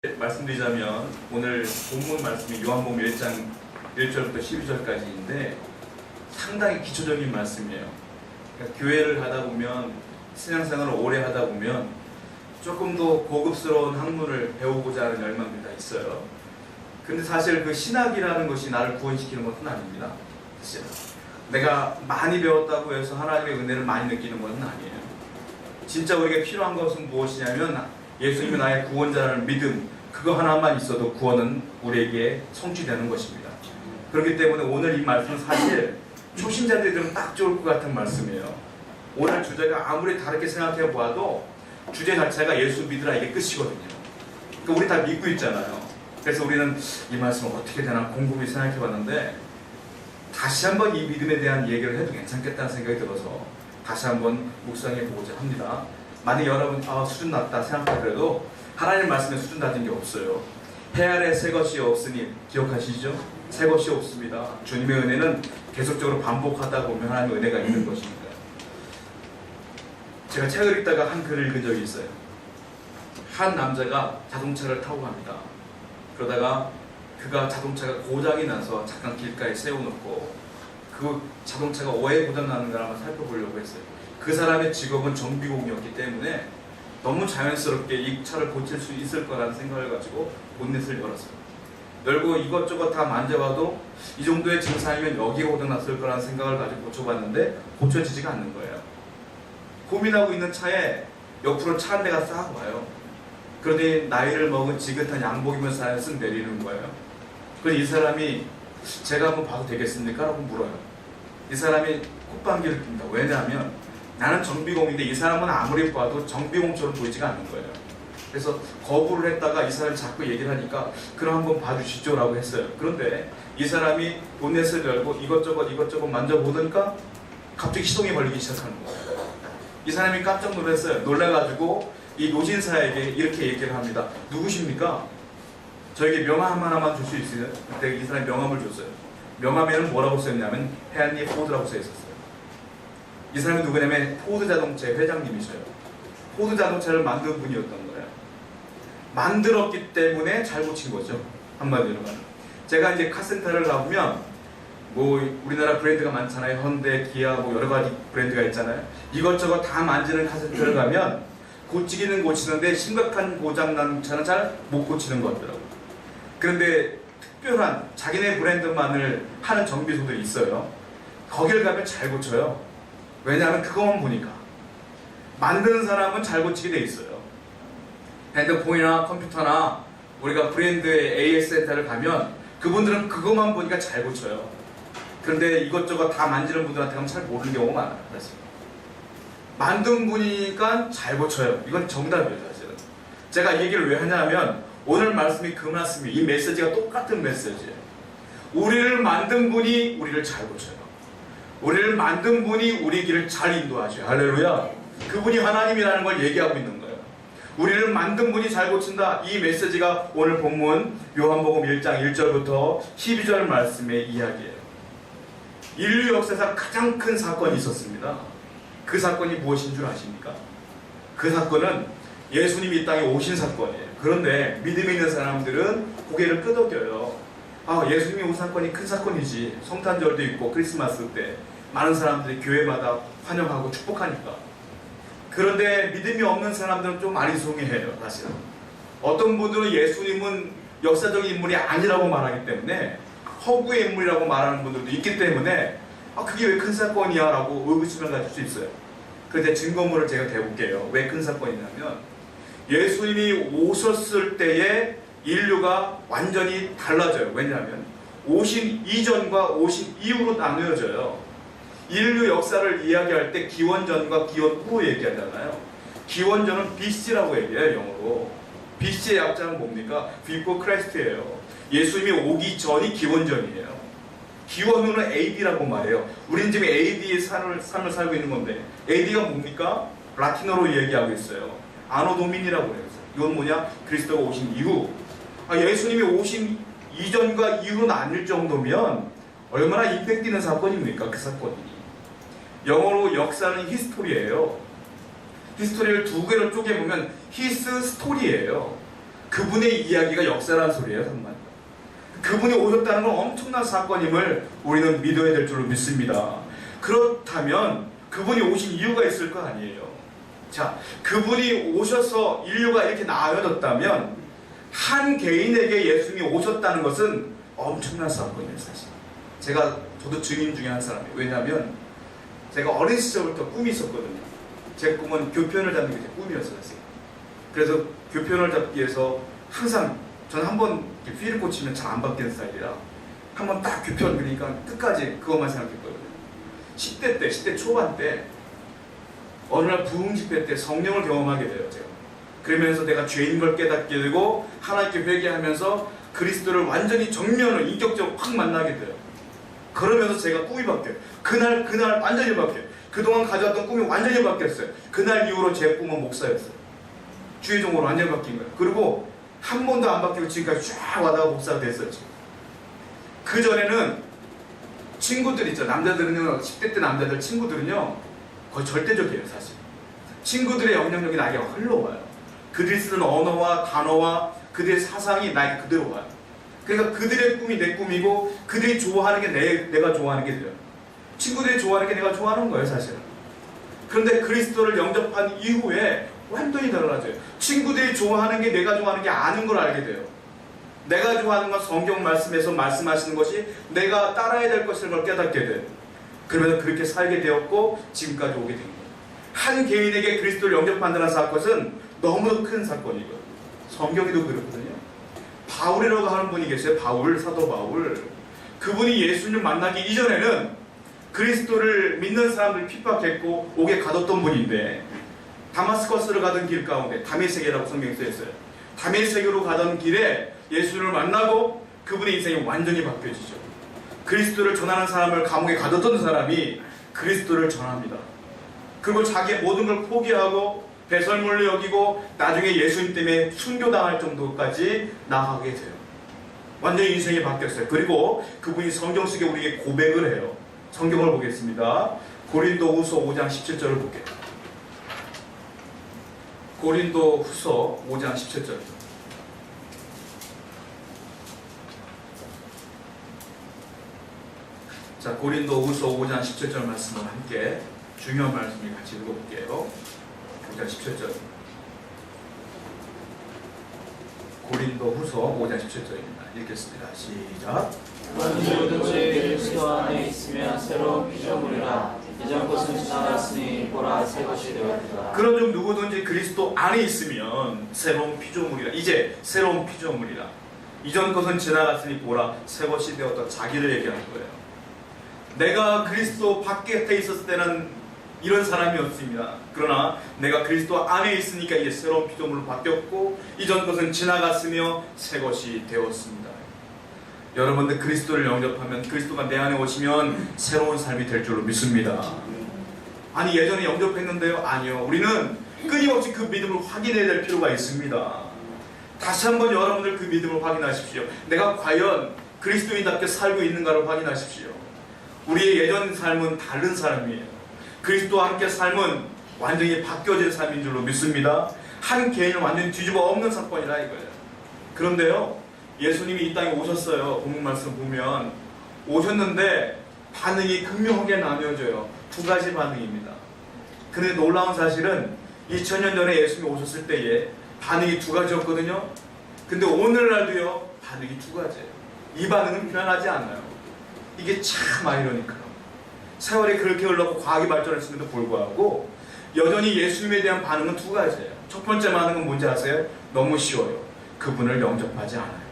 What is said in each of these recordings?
말씀드리자면 오늘 본문 말씀이 요한복음 1장 1절부터 12절까지인데 상당히 기초적인 말씀이에요. 그러니까 교회를 하다 보면, 신앙생활을 오래 하다 보면 조금 더 고급스러운 학문을 배우고자 하는 열망들이 다 있어요. 근데 사실 그 신학이라는 것이 나를 구원시키는 것은 아닙니다. 사실 내가 많이 배웠다고 해서 하나님의 은혜를 많이 느끼는 것은 아니에요. 진짜 우리에게 필요한 것은 무엇이냐면 예수님이 나의 구원자라는 믿음, 그거 하나만 있어도 구원은 우리에게 성취되는 것입니다. 그렇기 때문에 오늘 이 말씀은 사실 초신자들이 들으면 딱 좋을 것 같은 말씀이에요. 오늘 주제가 아무리 다르게 생각해 보아도 주제 자체가 예수 믿으라, 이게 끝이거든요. 그러니까 우리 다 믿고 있잖아요. 그래서 우리는 이 말씀을 어떻게 되나 곰곰이 생각해 봤는데 다시 한번 이 믿음에 대한 얘기를 해도 괜찮겠다는 생각이 들어서 다시 한번 묵상해 보고자 합니다. 만약 여러분 수준 낮다 생각하더라도 하나님 말씀에 수준 낮은 게 없어요. 해 아래 새 것이 없으니 기억하시죠? 새 것이 없습니다. 주님의 은혜는 계속적으로 반복하다 보면 하나님의 은혜가 있는 것입니다. 제가 책을 읽다가 한 글을 읽은 적이 있어요. 한 남자가 자동차를 타고 갑니다. 그러다가 그가 자동차가 고장이 나서 잠깐 길가에 세워놓고 그 자동차가 왜 고장나는가 한번 살펴보려고 했어요. 그 사람의 직업은 정비공이었기 때문에 너무 자연스럽게 이 차를 고칠 수 있을 거라는 생각을 가지고 본넷을 열었어요. 열고 이것저것 다 만져봐도 이 정도의 증상이면 여기에 고장났을 거라는 생각을 가지고 고쳐봤는데 고쳐지지가 않는 거예요. 고민하고 있는 차에 옆으로 차 한 대가 싹 와요. 그러더니 나이를 먹은 지긋한 양복 입은 사람이 쓱 내리는 거예요. 그래서 이 사람이 제가 한번 봐도 되겠습니까? 라고 물어요. 이 사람이 콧방귀를 낍니다. 왜냐하면 나는 정비공인데 이 사람은 아무리 봐도 정비공처럼 보이지가 않는 거예요. 그래서 거부를 했다가 이 사람이 자꾸 얘기를 하니까 그럼 한번 봐주시죠 라고 했어요. 그런데 이 사람이 본넷을 열고 이것저것 만져보니까 갑자기 시동이 걸리기 시작하는 거예요. 이 사람이 깜짝 놀랐어요. 놀라가지고 이 노신사에게 이렇게 얘기를 합니다. 누구십니까? 저에게 명함 하나만 줄 수 있어요? 그때 이 사람이 명함을 줬어요. 명함에는 뭐라고 써있냐면 헨리 포드라고 써있었어요. 이 사람이 누구냐면 포드 자동차의 회장님이셔요. 포드 자동차를 만든 분이었던 거예요. 만들었기 때문에 잘 고친 거죠. 한마디로 말하면. 제가 이제 카센터를 가보면 우리나라 브랜드가 많잖아요. 현대, 기아 여러 가지 브랜드가 있잖아요. 이것저것 다 만지는 카센터를 가면 고치기는 고치는데 심각한 고장난 차는 잘 못 고치는 것 같더라고요. 그런데 특별한 자기네 브랜드만을 하는 정비소들이 있어요. 거기를 가면 잘 고쳐요. 왜냐하면 그것만 보니까. 만드는 사람은 잘 고치게 돼 있어요. 핸드폰이나 컴퓨터나 우리가 브랜드의 AS 센터를 가면 그분들은 그것만 보니까 잘 고쳐요. 그런데 이것저것 다 만지는 분들한테 가면 잘 모르는 경우가 많아요. 사실. 만든 분이니까 잘 고쳐요. 이건 정답이에요. 사실은. 제가 이 얘기를 왜 하냐면 오늘 말씀이 그 말씀이, 이 메시지가 똑같은 메시지예요. 우리를 만든 분이 우리를 잘 고쳐요. 우리를 만든 분이 우리 길을 잘 인도하죠. 할렐루야. 그분이 하나님이라는 걸 얘기하고 있는 거예요. 우리를 만든 분이 잘 고친다. 이 메시지가 오늘 본문 요한복음 1장 1절부터 12절 말씀의 이야기예요. 인류 역사상 가장 큰 사건이 있었습니다. 그 사건이 무엇인 줄 아십니까? 그 사건은 예수님이 이 땅에 오신 사건이에요. 그런데 믿음이 있는 사람들은 고개를 끄덕여요. 예수님이 온 사건이 큰 사건이지. 성탄절도 있고 크리스마스 때 많은 사람들이 교회마다 환영하고 축복하니까. 그런데 믿음이 없는 사람들은 좀 아리송해해요. 사실은. 어떤 분들은 예수님은 역사적인 인물이 아니라고 말하기 때문에 허구의 인물이라고 말하는 분들도 있기 때문에 그게 왜 큰 사건이야? 라고 의구심을 가질 수 있어요. 그런데 증거물을 제가 대볼게요. 왜 큰 사건이냐면 예수님이 오셨을 때에 인류가 완전히 달라져요. 왜냐하면 오신 이전과 오신 이후로 나누어져요. 인류 역사를 이야기할 때 기원전과 기원 후로 얘기하잖아요. 기원전은 BC라고 얘기해요. 영어로. BC의 약자는 뭡니까? Before Christ예요. 예수님이 오기 전이 기원전이에요. 기원 후는 AD라고 말해요. 우린 지금 AD의 삶을 살고 있는 건데 AD가 뭡니까? 라틴어로 얘기하고 있어요. 아노 도미니라고 해요. 이건 뭐냐? 그리스도가 오신 이후. 예수님이 오신 이전과 이후로 나뉠 정도면 얼마나 임팩트 있는 사건입니까? 그 사건이. 영어로 역사는 히스토리예요. 히스토리를 두 개로 쪼개보면 히스 스토리예요. 그분의 이야기가 역사라는 소리예요. 정말 그분이 오셨다는 건 엄청난 사건임을 우리는 믿어야 될 줄로 믿습니다. 그렇다면 그분이 오신 이유가 있을 거 아니에요. 자, 그분이 오셔서 인류가 이렇게 나아졌다면 한 개인에게 예수님이 오셨다는 것은 엄청난 사건이에요. 사실 저도 증인 중에 한 사람이에요. 왜냐하면 제가 어린 시절부터 꿈이 있었거든요. 제 꿈은 교편을 잡는 게 제 꿈이었어요. 그래서 교편을 잡기 위해서 항상 저는 한번 휠을 꽂히면 잘 안 바뀌는 스타일이라 한번 딱 교편 그러니까 끝까지 그것만 생각했거든요. 10대 초반 때 어느 날 부흥 집회 때 성령을 경험하게 돼요. 제가 그러면서 내가 죄인 걸 깨닫게 되고 하나님께 회개하면서 그리스도를 완전히 정면으로 인격적으로 확 만나게 돼요. 그러면서 제가 꿈이 바뀌어요. 그날 완전히 바뀌어요. 그동안 가져왔던 꿈이 완전히 바뀌었어요. 그날 이후로 제 꿈은 목사였어요. 주의종으로 완전히 바뀐 거예요. 그리고 한 번도 안 바뀌고 지금까지 쫙 와다가 목사가 됐었죠. 그 전에는 친구들 있죠. 남자들은요, 10대 때 남자들 친구들은요 거의 절대적이에요. 사실 친구들의 영향력이 나에게 흘러와요. 그들이 쓰는 언어와 단어와 그들의 사상이 나에게 그대로 와요. 그러니까 그들의 꿈이 내 꿈이고 그들이 좋아하는 게 내가 좋아하는 게 돼요. 친구들이 좋아하는 게 내가 좋아하는 거예요. 사실은. 그런데 그리스도를 영접한 이후에 완전히 달라져요. 친구들이 좋아하는 게 내가 좋아하는 게 아닌 걸 알게 돼요. 내가 좋아하는 건 성경 말씀에서 말씀하시는 것이 내가 따라야 될 것을 걸 깨닫게 돼요. 그러면서 그렇게 살게 되었고 지금까지 오게 된 거예요. 한 개인에게 그리스도를 영접한다는 사건은 너무도 큰 사건이거든요. 성경에도 그렇거든요. 바울이라고 하는 분이 계세요. 사도 바울. 그분이 예수님 만나기 이전에는 그리스도를 믿는 사람들을 핍박했고 옥에 가뒀던 분인데 다마스커스를 가던 길 가운데 다메섹이라고 성경에 써있어요. 다메섹으로 가던 길에 예수를 만나고 그분의 인생이 완전히 바뀌어지죠. 그리스도를 전하는 사람을 감옥에 가뒀던 사람이 그리스도를 전합니다. 그리고 자기의 모든 걸 포기하고 배설물로 여기고 나중에 예수님 때문에 순교당할 정도까지 나아가게 돼요. 완전히 인생이 바뀌었어요. 그리고 그분이 성경 속에 우리에게 고백을 해요. 성경을 보겠습니다. 고린도후서 5장 17절을 볼게요. 고린도후서 5장 17절. 자, 고린도후서 5장 17절 말씀을 함께 중요한 말씀을 같이 읽어볼게요. 5장 17절. 고린도후서 5장 17절입니다. 읽겠습니다. 시작. 누구든지 그리스도 안에 있으면 새로운 피조물이라 이전 것은 지나갔으니 보라 새 것이 되었다. 그런 중 누구든지 그리스도 안에 있으면 새로운 피조물이라. 이제 새로운 피조물이라. 이전 것은 지나갔으니 보라 새 것이 되었다. 자기를 얘기하는 거예요. 내가 그리스도 밖에 있었을 때는 이런 사람이었습니다. 그러나 내가 그리스도 안에 있으니까 이제 새로운 피조물로 바뀌었고 이전 것은 지나갔으며 새 것이 되었습니다. 여러분들 그리스도를 영접하면 그리스도가 내 안에 오시면 새로운 삶이 될 줄로 믿습니다. 아니 예전에 영접했는데요? 아니요. 우리는 끊임없이 그 믿음을 확인해야 될 필요가 있습니다. 다시 한번 여러분들 그 믿음을 확인하십시오. 내가 과연 그리스도인답게 살고 있는가를 확인하십시오. 우리의 예전 삶은 다른 삶이에요. 그리스도와 함께 삶은 완전히 바뀌어진 삶인 줄로 믿습니다. 한 개인을 완전히 뒤집어 엎는 사건이라 이거예요. 그런데요, 예수님이 이 땅에 오셨어요. 본문 말씀 보면 오셨는데 반응이 극명하게 나뉘어져요. 두 가지 반응입니다. 근데 놀라운 사실은 2000년 전에 예수님이 오셨을 때에 반응이 두 가지였거든요. 근데 오늘날도요 반응이 두 가지예요. 이 반응은 변하지 않아요. 이게 참 아이러니까요. 세월이 그렇게 흘렀고 과학이 발전했음에도 불구하고 여전히 예수님에 대한 반응은 두 가지예요. 첫 번째 반응은 뭔지 아세요? 너무 쉬워요. 그분을 영접하지 않아요.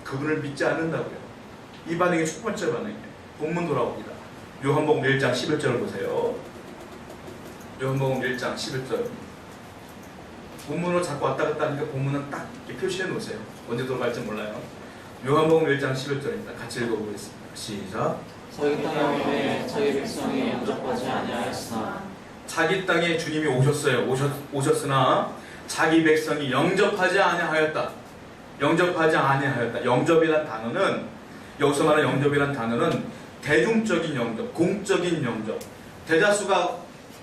그분을 믿지 않는다고요. 이 반응이 첫 번째 반응이에요. 본문 돌아옵니다. 요한복음 1장 11절을 보세요. 요한복음 1장 11절. 본문으로 자꾸 왔다 갔다 하니까 본문은 딱 이렇게 표시해 놓으세요. 언제 돌아갈지 몰라요. 요한복음 1장 11절입니다. 같이 읽어보겠습니다. 시작. 자기 땅에 오매 자기 백성이 영접하지 아니하였으나 자기 땅에 주님이 오셨어요. 오셨으나 자기 백성이 영접하지 아니하였다. 영접하지 아니하였다. 영접이란 단어는, 여기서 말하는 영접이란 단어는 대중적인 영접, 공적인 영접, 대다수가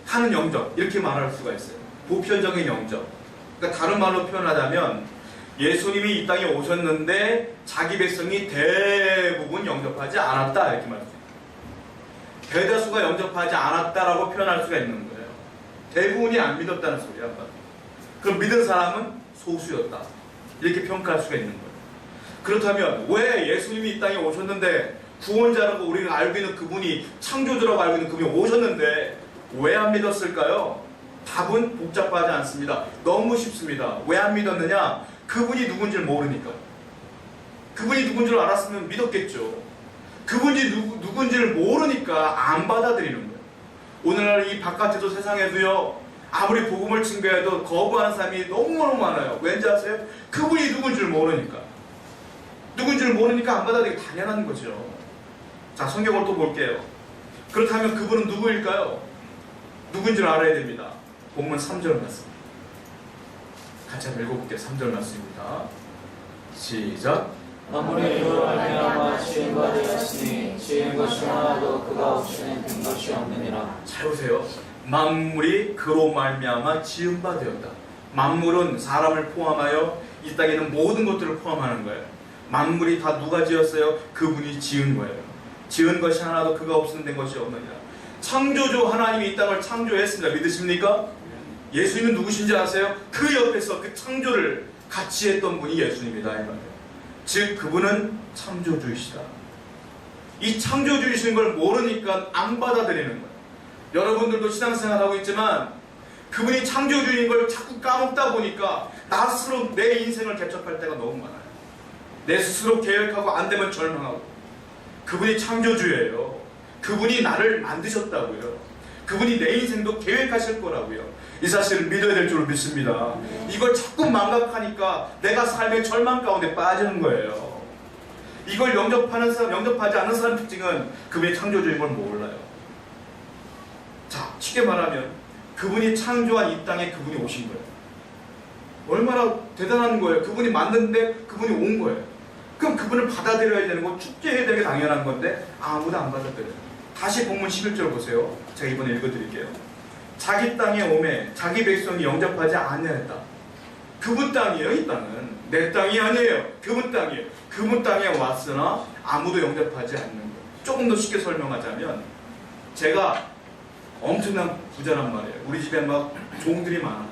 하는 영접, 이렇게 말할 수가 있어요. 보편적인 영접. 그러니까 다른 말로 표현하자면 예수님이 이 땅에 오셨는데 자기 백성이 대부분 영접하지 않았다 이렇게 말해요. 대다수가 영접하지 않았다라고 표현할 수가 있는 거예요. 대부분이 안 믿었다는 소리야. 그럼 믿은 사람은 소수였다 이렇게 평가할 수가 있는 거예요. 그렇다면 왜 예수님이 이 땅에 오셨는데 구원자라고 우리가 알고 있는 그분이 창조주라고 알고 있는 그분이 오셨는데 왜 안 믿었을까요? 답은 복잡하지 않습니다. 너무 쉽습니다. 왜 안 믿었느냐? 그분이 누군지를 모르니까. 그분이 누군지를 알았으면 믿었겠죠. 그분이 누군지를 모르니까 안 받아들이는 거예요. 오늘날 이 바깥에도 세상에도요, 아무리 복음을 증거해도 거부하는 사람이 너무너무 많아요. 왠지 아세요? 그분이 누군지를 모르니까. 누군지를 모르니까 안 받아들이기 당연한 거죠. 자, 성경을 또 볼게요. 그렇다면 그분은 누구일까요? 누군지를 알아야 됩니다. 본문 3절 말씀. 같이 한번 읽어볼게요. 3절 말씀입니다. 시작. 만물이 그로 말미암아 지은 바 되었으니 지은 것이 하나도 그가 없이는 된 것이 없느니라. 잘 보세요. 만물이 그로 말미암아 지은 바 되었다. 만물은 사람을 포함하여 이 땅에 있는 모든 것들을 포함하는 거예요. 만물이 다 누가 지었어요? 그분이 지은 거예요. 지은 것이 하나도 그가 없이는 된 것이 없느니라. 창조주 하나님이 이 땅을 창조했습니다. 믿으십니까? 예수님은 누구신지 아세요? 그 옆에서 그 창조를 같이 했던 분이 예수님이다 이 말이에요. 즉 그분은 창조주이시다. 이 창조주이신 걸 모르니까 안 받아들이는 거예요. 여러분들도 신앙생활하고 있지만 그분이 창조주인 걸 자꾸 까먹다 보니까 나 스스로 내 인생을 개척할 때가 너무 많아요. 내 스스로 계획하고 안 되면 절망하고. 그분이 창조주예요. 그분이 나를 만드셨다고요. 그분이 내 인생도 계획하실 거라고요. 이 사실을 믿어야 될 줄 믿습니다. 이걸 자꾸 망각하니까 내가 삶의 절망 가운데 빠지는 거예요. 이걸 영접하는 사람, 영접하지 않는 사람 특징은 그분이 창조주인 걸 몰라요. 자, 쉽게 말하면 그분이 창조한 이 땅에 그분이 오신 거예요. 얼마나 대단한 거예요. 그분이 만드는데 그분이 온 거예요. 그럼 그분을 받아들여야 되는 거, 축제해야 되는 게 당연한 건데 아무도 안 받아들여요. 다시 본문 11절 보세요. 제가 이번에 읽어드릴게요. 자기 땅에 오매 자기 백성이 영접하지 아니하였다. 그분 땅이에요. 이 땅은 내 땅이 아니에요. 그분 땅이에요. 그분 땅에 왔으나 아무도 영접하지 않는 거예요. 조금 더 쉽게 설명하자면 제가 엄청난 부자란 말이에요. 우리 집에 막 종들이 많아.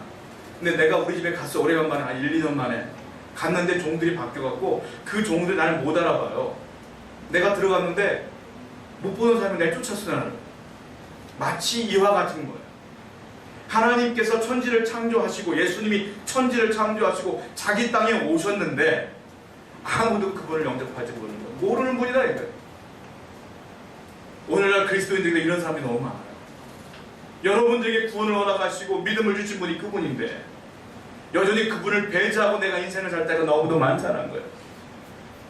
근데 내가 우리 집에 갔어. 오래간만에 한 1, 2년 만에 갔는데 종들이 바뀌어갖고 그 종들이 나를 못 알아봐요. 내가 들어갔는데 못 보는 사람이 날 쫓았어. 나를. 마치 이와 같은 거예요. 하나님께서 천지를 창조하시고 예수님이 천지를 창조하시고 자기 땅에 오셨는데 아무도 그분을 영접하지 못하는 거예요. 모르는 분이다 이거예요. 오늘날 그리스도인들에게 이런 사람이 너무 많아요. 여러분들에게 구원을 허락하시고 믿음을 주신 분이 그분인데 여전히 그분을 배제하고 내가 인생을 살 때가 너무도 많다는 거예요.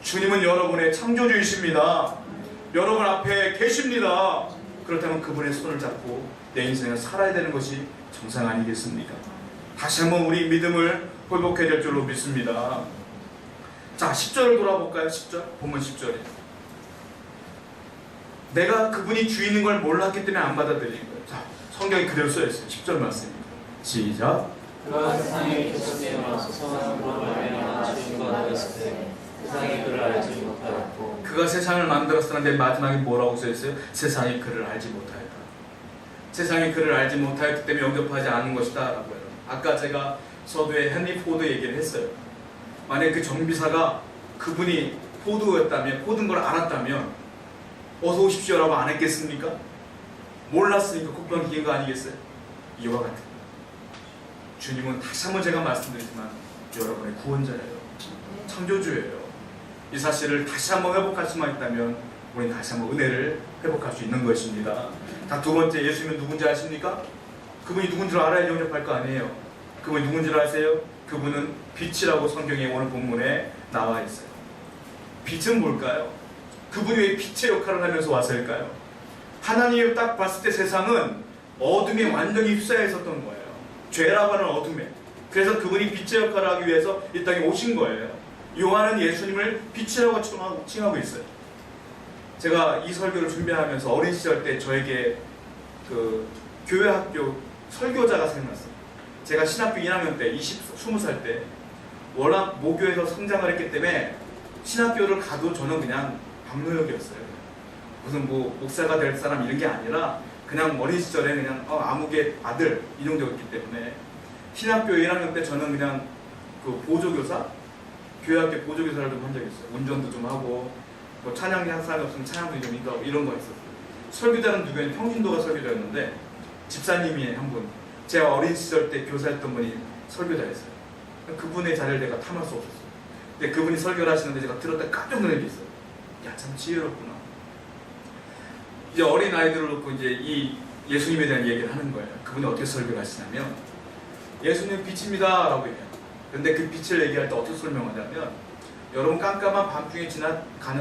주님은 여러분의 창조주이십니다. 여러분 앞에 계십니다. 그렇다면 그분의 손을 잡고 내 인생을 살아야 되는 것이 정상 아니겠습니까? 다시 한번 우리 믿음을 회복해야 될 줄로 믿습니다. 자, 10절을 돌아볼까요? 10절, 본문 10절에 내가 그분이 주인인 걸 몰랐기 때문에 안 받아들인 거예요. 자, 성경이 그대로 써있어요. 10절 말씀입니다. 시작. 그가 세상에 계셨으므로 성령으로 말미암아 주인과 되었을 때 세상이 그를 알지 못하였고 그가 세상을 만들었었는데 마지막에 뭐라고 써있어요? 세상이 그를 알지 못하였다. 세상이 그를 알지 못하였기 때문에 영접하지 않는 것이다 라고 해요. 아까 제가 서두에 헨리 포드 얘기를 했어요. 만약에 그 정비사가 그분이 포드였다면, 포드인 걸 알았다면 어서 오십시오 라고 안 했겠습니까? 몰랐으니까 국방 기계인 거 아니겠어요? 이와 같은 거예요. 주님은 다시 한번 제가 말씀드리지만 여러분의 구원자예요. 창조주예요. 이 사실을 다시 한번 회복할 수만 있다면 우리는 다시 한번 은혜를 회복할 수 있는 것입니다. 자, 두 번째, 예수님은 누군지 아십니까? 그분이 누군지를 알아야 영접할 거 아니에요. 그분이 누군지를 아세요? 그분은 빛이라고 성경에 오늘 본문에 나와 있어요. 빛은 뭘까요? 그분이 왜 빛의 역할을 하면서 왔을까요? 하나님을 딱 봤을 때 세상은 어둠에 완전히 휩싸여 있었던 거예요. 죄라고 하는 어둠에. 그래서 그분이 빛의 역할을 하기 위해서 이 땅에 오신 거예요. 요한은 예수님을 빛이라고 칭하고 있어요. 제가 이 설교를 준비하면서 어린 시절 때 저에게 그 교회 학교 설교자가 생각났어요. 제가 신학교 1학년 때 20살 때 워낙 모교에서 성장을 했기 때문에 신학교를 가도 저는 그냥 박노역이었어요. 무슨 뭐 목사가 될 사람 이런 게 아니라 그냥 어린 시절에 그냥 아무개 아들 이 정도였기 때문에 신학교 1학년 때 저는 그냥 그 보조교사, 교회학교 보조교사를 좀 한 적이 있어요. 운전도 좀 하고 뭐 찬양 한 사람이 없으면 찬양도 좀 인도하고 이런 거 있었어요. 설교자는 누구였냐면 평신도가 설교자였는데 집사님이 한 분, 제가 어린 시절 때 교사했던 분이 설교자였어요. 그분의 자리를 내가 탐할 수 없었어요. 근데 그분이 설교를 하시는데 제가 들었다 깜짝 놀란 게 있어요. 야, 참 지혜롭구나. 이제 어린 아이들을 놓고 이제 이 예수님에 대한 얘기를 하는 거예요. 그분이 어떻게 설교를 하시냐면 예수님 빛입니다 라고 얘기해요. 근데 그 빛을 얘기할 때 어떻게 설명하냐면 여러분 깜깜한 밤중에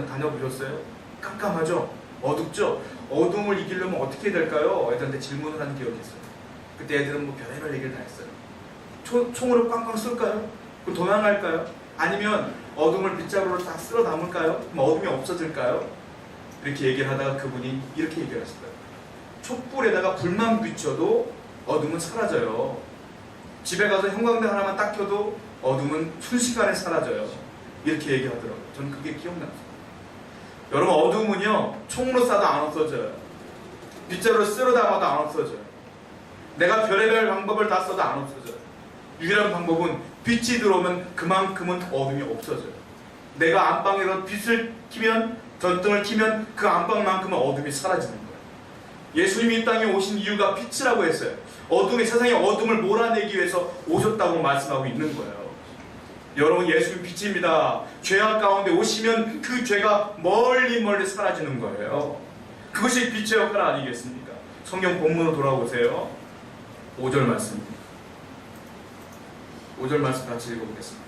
다녀보셨어요? 깜깜하죠? 어둡죠? 어둠을 이기려면 어떻게 해야 될까요? 애들한테 질문을 하는 기억이 있어요. 그때 애들은 뭐 별의별 얘기를 다 했어요. 총으로 꽝꽝 쏠까요? 그럼 도망갈까요? 아니면 어둠을 빗자루로 딱 쓸어 담을까요? 그럼 어둠이 없어질까요? 이렇게 얘기를 하다가 그분이 이렇게 얘기를 하시더라고요. 촛불에다가 불만 비춰도 어둠은 사라져요. 집에 가서 형광등 하나만 딱 켜도 어둠은 순식간에 사라져요. 이렇게 얘기하더라고요. 저는 그게 기억났어요. 여러분 어둠은요 총으로 쏴도 안 없어져요. 빗자루로 쓸어 담아도 안 없어져요. 내가 별의별 방법을 다 써도 안 없어져요. 유일한 방법은 빛이 들어오면 그만큼은 어둠이 없어져요. 내가 안방에서 빛을 키면 전등을 키면 그 안방만큼은 어둠이 사라지는 거예요. 예수님이 이 땅에 오신 이유가 빛이라고 했어요. 어둠이 세상의 어둠을 몰아내기 위해서 오셨다고 말씀하고 있는 거예요. 여러분 예수님 빛입니다. 죄악 가운데 오시면 그 죄가 멀리 멀리 사라지는 거예요. 그것이 빛의 역할 아니겠습니까? 성경 본문으로 돌아오세요. 5절 말씀입니다. 5절 말씀 같이 읽어보겠습니다.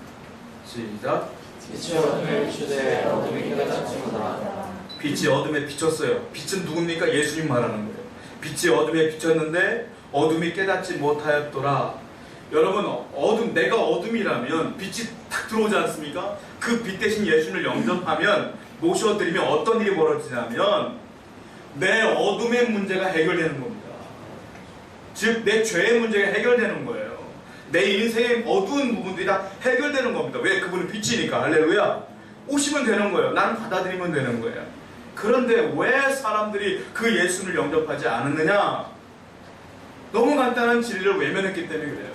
시작. 빛이 어둠에 비추되 어둠이 깨닫지 못하라. 빛이 어둠에 비쳤어요. 빛은 누굽니까? 예수님 말하는 거예요. 빛이 어둠에 비쳤는데 어둠이 깨닫지 못하였더라. 여러분 어둠, 내가 어둠이라면 빛이 탁 들어오지 않습니까? 그 빛 대신 예수님을 영접하면 모셔드리면 어떤 일이 벌어지냐면 내 어둠의 문제가 해결되는 겁니다. 즉 내 죄의 문제가 해결되는 거예요. 내 인생의 어두운 부분들이 다 해결되는 겁니다. 왜? 그분은 빛이니까. 할렐루야. 오시면 되는 거예요. 나는 받아들이면 되는 거예요. 그런데 왜 사람들이 그 예수를 영접하지 않았느냐? 너무 간단한 진리를 외면했기 때문에 그래요.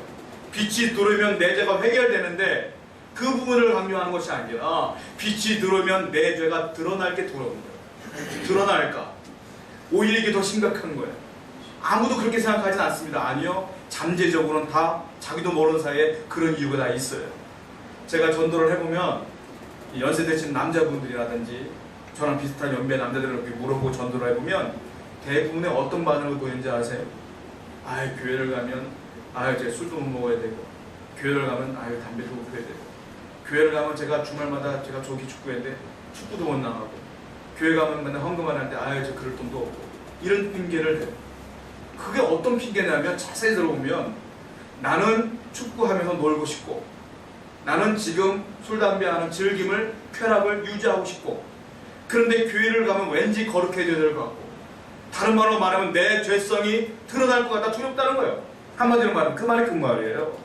빛이 들어오면 내 죄가 해결되는데 그 부분을 강조하는 것이 아니라 빛이 들어오면 내 죄가 드러날 게 들어오는 거예요. 드러날까? 오히려 이게 더 심각한 거예요. 아무도 그렇게 생각하진 않습니다. 아니요. 잠재적으로는 다 자기도 모르는 사이에 그런 이유가 다 있어요. 제가 전도를 해보면 연세 드신 남자분들이라든지 저랑 비슷한 연배 남자들을 이렇게 물어보고 전도를 해보면 대부분의 어떤 반응을 보이는지 아세요? 아유 교회를 가면 아유 제가 술도 못 먹어야 되고 교회를 가면 아유 담배도 못 피워야 되고 교회를 가면 제가 주말마다 제가 조기 축구했는데 축구도 못 나가고 교회 가면 맨날 헌금만 할 때 아유 저 그럴 돈도 없고 이런 핑계를 해요. 그게 어떤 핑계냐면 자세히 들어보면 나는 축구하면서 놀고 싶고 나는 지금 술 담배 하는 즐김을 쾌락을 유지하고 싶고 그런데 교회를 가면 왠지 거룩해져야 될 것 같고 다른 말로 말하면 내 죄성이 드러날 것 같다 두렵다는 거예요. 한마디로 말하면 그 말이 그 말이에요.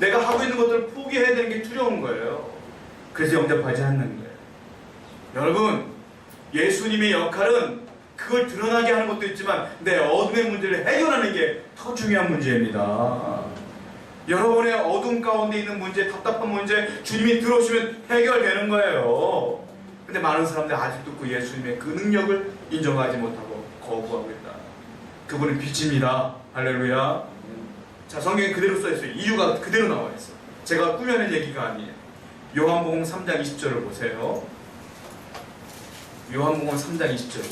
내가 하고 있는 것들을 포기해야 되는 게 두려운 거예요. 그래서 영접하지 않는 거예요. 여러분 예수님의 역할은 그걸 드러나게 하는 것도 있지만 내 어둠의 문제를 해결하는 게 더 중요한 문제입니다. 여러분의 어둠 가운데 있는 문제, 답답한 문제 주님이 들어오시면 해결되는 거예요. 근데 많은 사람들이 아직도 그 예수님의 그 능력을 인정하지 못하고 거부하고 있다. 그분은 빛입니다. 할렐루야. 자, 성경에 그대로 써있어요. 이유가 그대로 나와 있어요. 제가 꾸며낸 얘기가 아니에요. 요한복음 3장 20절을 보세요. 요한복음 3장 20절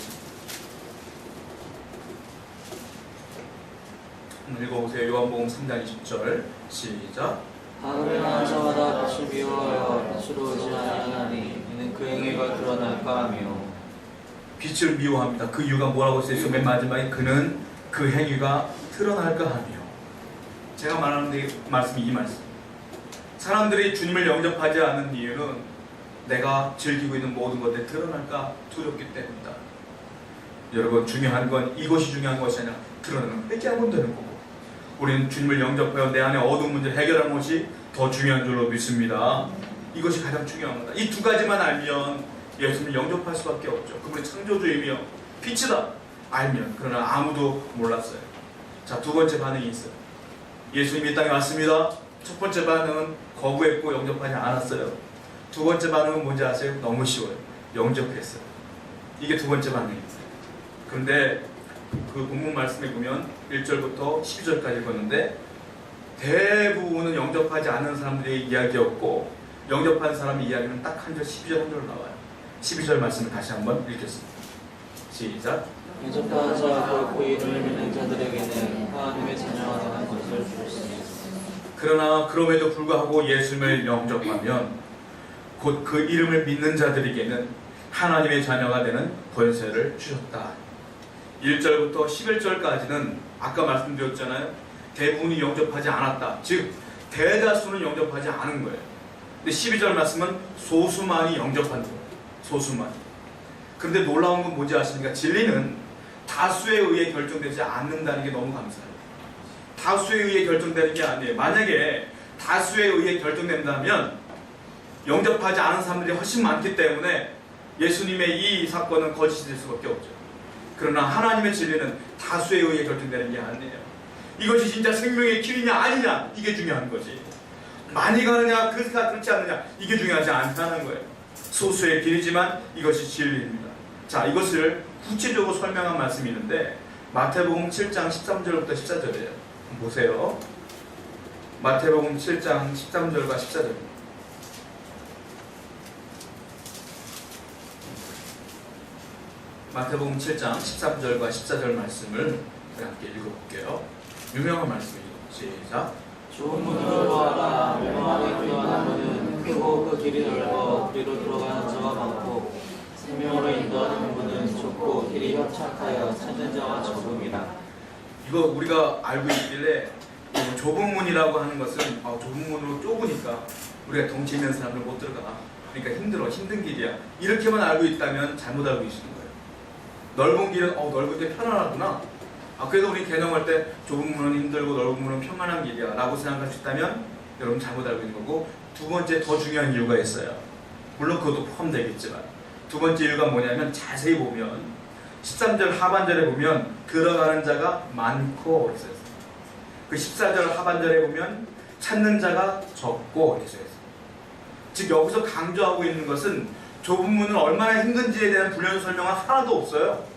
읽어보세요. 요한복음 3장 20절 시작. 하늘에 나는 자마다 빛을 미워하여 빛으로 오지 아니하나니 이는 그 행위가 드러날까 하며. 빛을 미워합니다. 그 이유가 뭐라고 써있어요? 맨 마지막에 그는 그 행위가 드러날까 하며. 제가 말하는 말씀이 이 말씀. 사람들이 주님을 영접하지 않는 이유는 내가 즐기고 있는 모든 것들이 드러날까 두렵기 때문이다. 여러분 중요한 건 이것이 중요한 것이 아니라 드러나면 회개하면 되는 거고 우리는 주님을 영접하여 내 안에 어두운 문제를 해결하는 것이 더 중요한 줄로 믿습니다. 이것이 가장 중요합니다. 이 두 가지만 알면 예수님을 영접할 수밖에 없죠. 그분이 창조주이며 빛이다 알면. 그러나 아무도 몰랐어요. 자, 두 번째 반응이 있어요. 예수님이 이 땅에 왔습니다. 첫 번째 반응은 거부했고 영접하지 않았어요. 두 번째 반응은 뭔지 아세요? 너무 쉬워요. 영접했어요. 이게 두 번째 반응입니다. 그런데 그 본문 말씀에 보면 1절부터 12절까지 읽었는데 대부분은 영접하지 않는 사람들의 이야기였고 영접한 사람의 이야기는 딱 한 절, 12절 한 절로 나와요. 12절 말씀을 다시 한번 읽겠습니다. 시작. 영접하는 자 결코 이름을 믿는 자들에게는 하나님의 자녀가 되는 것을 주셨으니 그러나 그럼에도 불구하고 예수님을 영접하면 곧 그 이름을 믿는 자들에게는 하나님의 자녀가 되는 권세를 주셨다. 1절부터 11절까지는 아까 말씀드렸잖아요. 대부분이 영접하지 않았다. 즉 대다수는 영접하지 않은 거예요. 근데 12절 말씀은 소수만이 영접한 거예요. 소수만. 그런데 놀라운 건 뭔지 아십니까? 진리는 다수에 의해 결정되지 않는다는 게 너무 감사해요. 다수에 의해 결정되는 게 아니에요. 만약에 다수에 의해 결정된다면 영접하지 않은 사람들이 훨씬 많기 때문에 예수님의 이 사건은 거짓이 될 수밖에 없죠. 그러나 하나님의 진리는 다수에 의해 결정되는 게 아니에요. 이것이 진짜 생명의 길이냐 아니냐 이게 중요한 거지. 많이 가느냐 그렇지 않느냐 이게 중요하지 않다는 거예요. 소수의 길이지만 이것이 진리입니다. 자, 이것을 구체적으로 설명한 말씀이 있는데 마태복음 7장 13절부터 14절이에요. 보세요. 마태복음 7장 13절과 14절. 마태복음 7장 13절과 14절 말씀을 함께 읽어볼게요. 유명한 말씀이죠. 시작. 좋은 문으로 들어가라. 명하게 기도하는 문은 크고 그 길이 넓어 그리로 들어가는 자가 많고 생명으로 인도하는 문은 좁고 길이 협착하여 찾는 자가 적음이라. 이거 우리가 알고 있길래 좁은 문이라고 하는 것은 좁은 문으로 좁으니까 우리가 덩치 있는 사람들 못 들어가. 그러니까 힘들어. 힘든 길이야. 이렇게만 알고 있다면 잘못 알고 계시는 거예요. 넓은 길은 넓은 게 편안하구나. 그래도 우리 개념할 때 좁은 문은 힘들고 넓은 문은 평안한 길이야 라고 생각할 수 있다면 여러분 잘못 알고 있는 거고, 두 번째 더 중요한 이유가 있어요. 물론 그것도 포함되겠지만 두 번째 이유가 뭐냐면 자세히 보면 13절 하반절에 보면 들어가는 자가 많고 있어요. 그 14절 하반절에 보면 찾는 자가 적고 이렇게 써있어요. 즉 여기서 강조하고 있는 것은 좁은 문은 얼마나 힘든지에 대한 부연 설명은 하나도 없어요.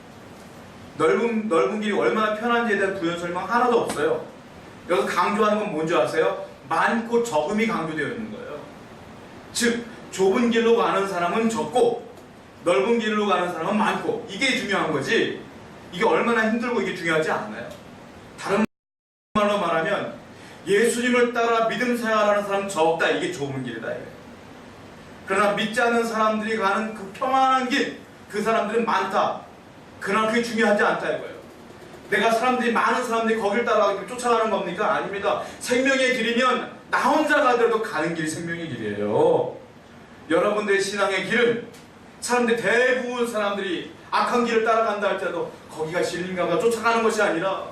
넓은 길이 얼마나 편한지에 대한 부연 설명 하나도 없어요. 여기서 강조하는 건 뭔지 아세요? 많고 적음이 강조되어 있는 거예요. 즉 좁은 길로 가는 사람은 적고 넓은 길로 가는 사람은 많고, 이게 중요한 거지 이게 얼마나 힘들고 이게 중요하지 않아요. 다른 말로 말하면 예수님을 따라 믿음 생활하는 사람은 적다. 이게 좁은 길이다 이거예요. 그러나 믿지 않는 사람들이 가는 그 평안한 길, 그 사람들은 많다. 그러나 그게 중요하지 않다 이거예요. 내가 많은 사람들이 거길 따라가기 쫓아가는 겁니까? 아닙니다. 생명의 길이면 나 혼자 가더라도 가는 길이 생명의 길이에요. 여러분들의 신앙의 길은 사람들 대부분 사람들이 악한 길을 따라간다 할지라도 거기가 진리인가 쫓아가는 것이 아니라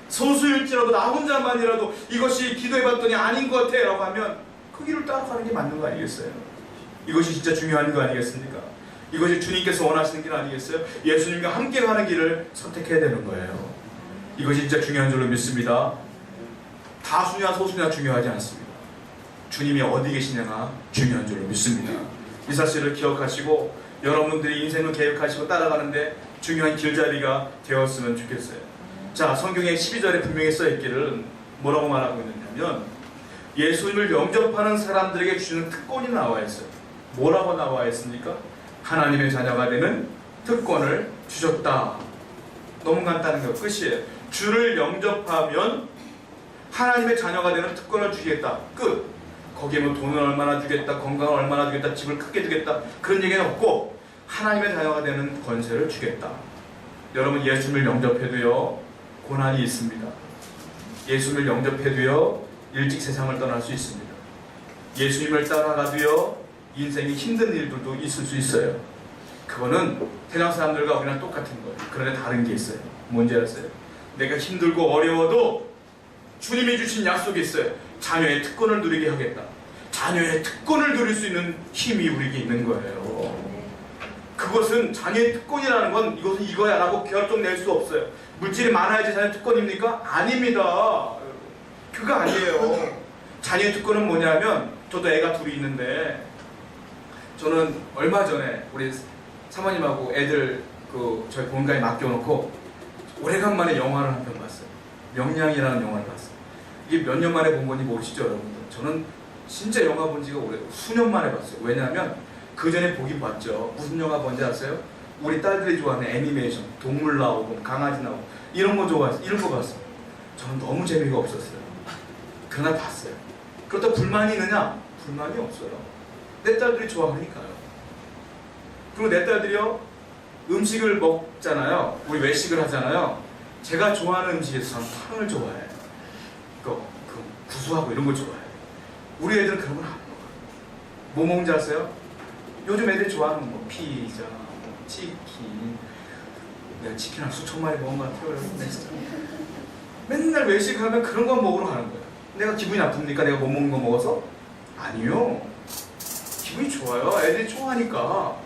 소수일지라도 나 혼자만이라도 이것이 기도해봤더니 아닌 것 같아 라고 하면 그 길을 따라가는 게 맞는 거 아니겠어요? 이것이 진짜 중요한 거 아니겠습니까? 이것이 주님께서 원하시는 길 아니겠어요? 예수님과 함께 가는 길을 선택해야 되는 거예요. 이것이 진짜 중요한 줄로 믿습니다. 다수냐 소수냐 중요하지 않습니다. 주님이 어디 계시냐가 중요한 줄로 믿습니다. 이 사실을 기억하시고 여러분들이 인생을 계획하시고 따라가는데 중요한 길잡이가 되었으면 좋겠어요. 자, 성경에 12절에 분명히 써있기를 뭐라고 말하고 있느냐면 예수님을 영접하는 사람들에게 주시는 특권이 나와 있어요. 뭐라고 나와 있습니까? 하나님의 자녀가 되는 특권을 주셨다. 너무 간단한 거 끝이에요. 주를 영접하면 하나님의 자녀가 되는 특권을 주겠다. 끝. 거기에 뭐 돈을 얼마나 주겠다, 건강을 얼마나 주겠다, 집을 크게 주겠다 그런 얘기는 없고 하나님의 자녀가 되는 권세를 주겠다. 여러분 예수님을 영접해도요 고난이 있습니다. 예수님을 영접해도요 일찍 세상을 떠날 수 있습니다. 예수님을 따라가도요 인생이 힘든 일들도 있을 수 있어요. 그거는 세상 사람들과 우리랑 똑같은 거예요. 그런데 다른 게 있어요. 뭔지 아세요? 내가 힘들고 어려워도 주님이 주신 약속이 있어요. 자녀의 특권을 누리게 하겠다. 자녀의 특권을 누릴 수 있는 힘이 우리에게 있는 거예요. 그것은 자녀의 특권이라는 건 이것은 이거야 라고 결정 낼 수 없어요. 물질이 많아야지 자녀의 특권입니까? 아닙니다. 그거 아니에요. 자녀의 특권은 뭐냐면, 저도 애가 둘이 있는데, 저는 얼마 전에 우리 사모님하고 애들 저희 본가에 맡겨놓고 오래간만에 영화를 한 편 봤어요. 명량이라는 영화를 봤어요. 이게 몇 년 만에 본 건지 모르시죠, 여러분들? 저는 진짜 영화 본 지가 수년 만에 봤어요. 왜냐하면 그 전에 보긴 봤죠. 무슨 영화 뭔지 아세요? 우리 딸들이 좋아하는 애니메이션, 동물 나오고 강아지 나오고 이런 거 좋아해서 이런 거 봤어요. 저는 너무 재미가 없었어요. 그러나 봤어요. 그렇다고 불만이 있느냐? 불만이 없어요. 내 딸들이 좋아하니까요. 그리고 내 딸들이요, 음식을 먹잖아요. 우리 외식을 하잖아요. 제가 좋아하는 음식에서 저는 탕을 좋아해요. 그 구수하고 이런 걸 좋아해요. 우리 애들은 그런 걸 안 먹어요. 뭐 먹는지 아세요? 요즘 애들이 좋아하는 뭐 피자, 치킨. 내가 치킨 한 수천 마리 먹은 것 같아요. 맨날 외식하면 그런 거 먹으러 가는 거예요. 내가 기분이 나쁩니까? 내가 못 먹는 거 먹어서? 아니요. 기분이 좋아요. 애들이 좋아하니까.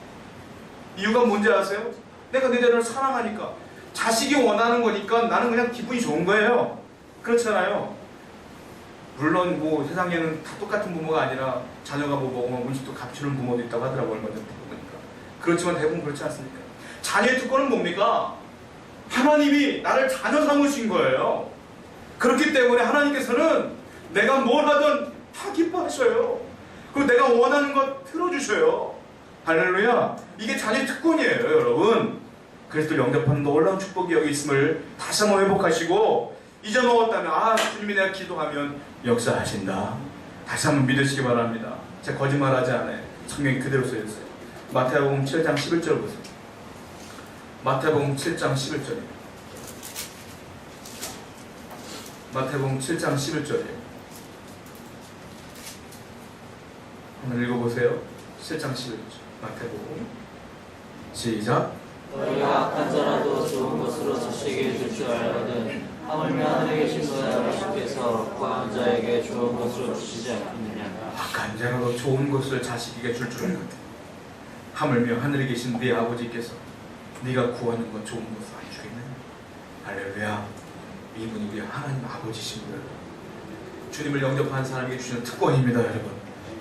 이유가 뭔지 아세요? 내가 내 자녀를 사랑하니까. 자식이 원하는 거니까 나는 그냥 기분이 좋은 거예요. 그렇잖아요. 물론 뭐 세상에는 다 똑같은 부모가 아니라 자녀가 뭐 먹으면 음식도 값주는 부모도 있다고 하더라고요. 얼마 전에 보니까. 그렇지만 대부분 그렇지 않습니까? 자녀의 특권은 뭡니까? 하나님이 나를 자녀 삼으신 거예요. 그렇기 때문에 하나님께서는 내가 뭘 하든 다 기뻐하셔요. 그리고 내가 원하는 것 틀어주셔요. 할렐루야. 이게 자녀의 특권이에요, 여러분. 그리스도를 영접하는 놀라운 축복이 여기 있음을 다시 한번 회복하시고, 잊어먹었다면 주님이 내가 기도하면 역사하신다. 다시 한번 믿으시기 바랍니다. 제가 거짓말하지 않아요. 성경이 그대로 써있어요. 마태복음 7장 11절 보세요. 마태복음 7장 11절이에요. 마태복음 7장 11절이에요. 한번 읽어보세요. 7장 11절 마태복음 시작. 너희가 악한 자라도 좋은 것으로 자식에게 줄 줄 알거든 하물며 하늘에 계신 너희 아버지께서 구하는 자에게 좋은 것으로 주시지 않겠느냐. 악한 자라도 좋은 것을 자식에게 줄 줄 알거든 하물며 하늘에 계신 네 아버지께서 네가 구하는 것 좋은 것을 안 주겠느냐. 할렐루야. 이분이 우리 하나님 아버지십니다. 주님을 영접한 사람에게 주시는 특권입니다, 여러분.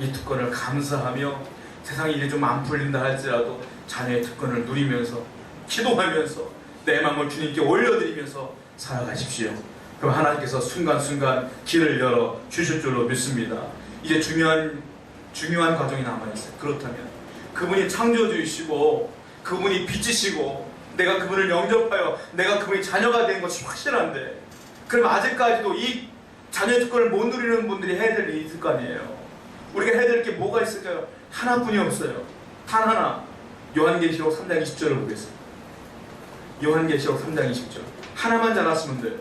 이 특권을 감사하며 세상이 이제 좀 안 풀린다 할지라도 자녀의 특권을 누리면서 기도하면서 내 마음을 주님께 올려드리면서 살아가십시오. 그럼 하나님께서 순간순간 길을 열어 주실 줄로 믿습니다. 이제 중요한 과정이 남아있어요. 그렇다면 그분이 창조주이시고 그분이 빛이시고 내가 그분을 영접하여 내가 그분이 자녀가 된 것이 확실한데, 그럼 아직까지도 이 자녀의 특권을 못 누리는 분들이 해야 될 일이 있을 거 아니에요. 우리가 해야 될 게 뭐가 있을까요? 하나뿐이 없어요. 단 하나. 요한계시록 3장 20절을 보겠습니다. 요한계시록 3장 20절. 하나만 잘하시면 돼요.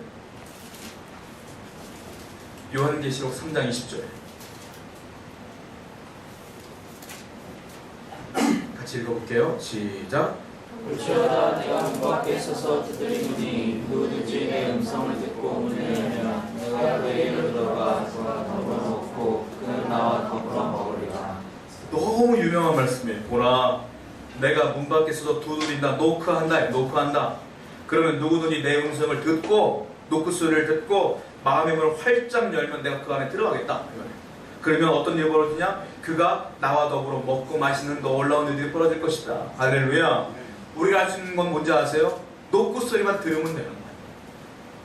요한계시록 3장 20절. 같이 읽어볼게요. 시작. 볼지어다 내가 문 밖에 서서 두드리노니 누구든지 내 음성을 듣고 문을 열면 내가 그에게로 들어가 그와 더불어 먹고 그는 나와 더불어 먹으리라. 너무 유명한 말씀이에요. 보라, 내가 문 밖에 서서 두드린다. 노크한다. 그러면 누구든지 내 음성을 듣고 노크 소리를 듣고 마음의 문을 활짝 열면 내가 그 안에 들어가겠다. 그러면 어떤 일이 벌어지냐? 그가 나와 더불어 먹고 마시는 놀라운 일들이 벌어질 것이다. 할렐루야. 우리가 할 수 있는 건 뭔지 아세요? 노크 소리만 들으면 되는 거예요.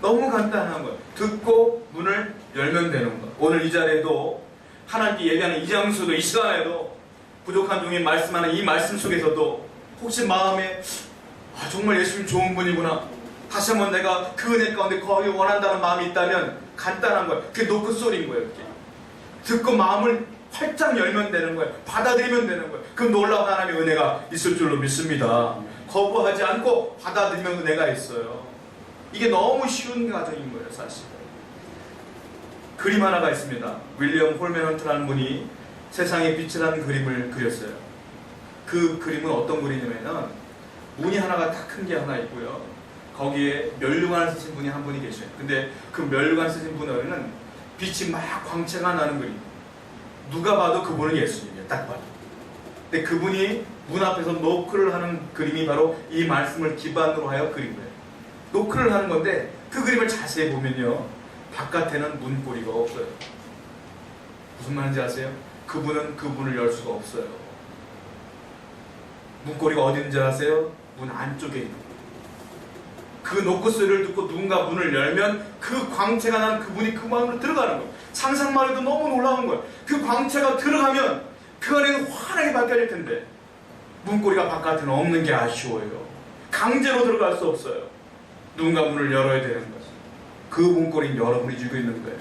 너무 간단한 거예요. 듣고 문을 열면 되는 거예요. 오늘 이 자리에도 하나님께 예배하는 이 장소도 이 시간에도 부족한 중에 말씀하는 이 말씀 속에서도 혹시 마음에 정말 예수님 좋은 분이구나, 다시 한번 내가 그 은혜 가운데 거하기 원한다는 마음이 있다면 간단한 거예요. 그게 노크 소리인 거예요. 그게. 듣고 마음을 활짝 열면 되는 거예요. 받아들이면 되는 거예요. 그 놀라운 하나님의 은혜가 있을 줄로 믿습니다. 거부하지 않고 받아들이면 은혜가 있어요. 이게 너무 쉬운 과정인 거예요, 사실. 그림 하나가 있습니다. 윌리엄 홀맨헌트라는 분이 세상의 빛이라는 그림을 그렸어요. 그 그림은 어떤 그림이냐면 무늬 하나가 딱 큰 게 하나 있고요. 거기에 멸류관을 쓰신 분이 한 분이 계셔요. 근데 그 멸류관 쓰신 분은 빛이 막 광채가 나는 그림. 누가 봐도 그분은 예수님이에요. 딱 봐도. 근데 그분이 문 앞에서 노크를 하는 그림이 바로 이 말씀을 기반으로 하여 그린 거예요. 노크를 하는 건데 그 그림을 자세히 보면요, 바깥에는 문고리가 없어요. 무슨 말인지 아세요? 그분은 그분을 열 수가 없어요. 문고리가 어디 있는지 아세요? 문 안쪽에 있는 거예요. 그 노크 소리를 듣고 누군가 문을 열면 그 광채가 나는 그분이 그 마음으로 들어가는 거예요. 상상만 해도 너무 놀라운 거예요. 그 광채가 들어가면 그 안에는 환하게 밝혀질 텐데 문고리가 바깥에는 없는 게 아쉬워요. 강제로 들어갈 수 없어요. 누군가 문을 열어야 되는 거죠. 그 문고리는 여러분이 쥐고 있는 거예요.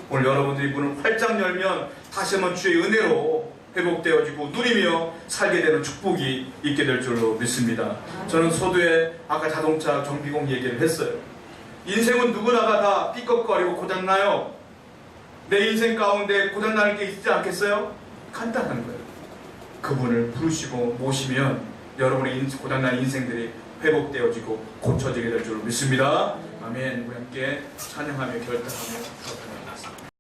오늘 여러분들이 문을 활짝 열면 다시 한번 주의 은혜로 회복되어지고 누리며 살게 되는 축복이 있게 될 줄로 믿습니다. 저는 서두에 아까 자동차 정비공 얘기를 했어요. 인생은 누구나가 다 삐걱거리고 고장나요. 내 인생 가운데 고장날 게 있지 않겠어요? 간단한 거예요. 그분을 부르시고 모시면 여러분의 고장난 인생들이 회복되어지고 고쳐지게 될 줄로 믿습니다. 아멘. 우리 함께 찬양하며 결단하며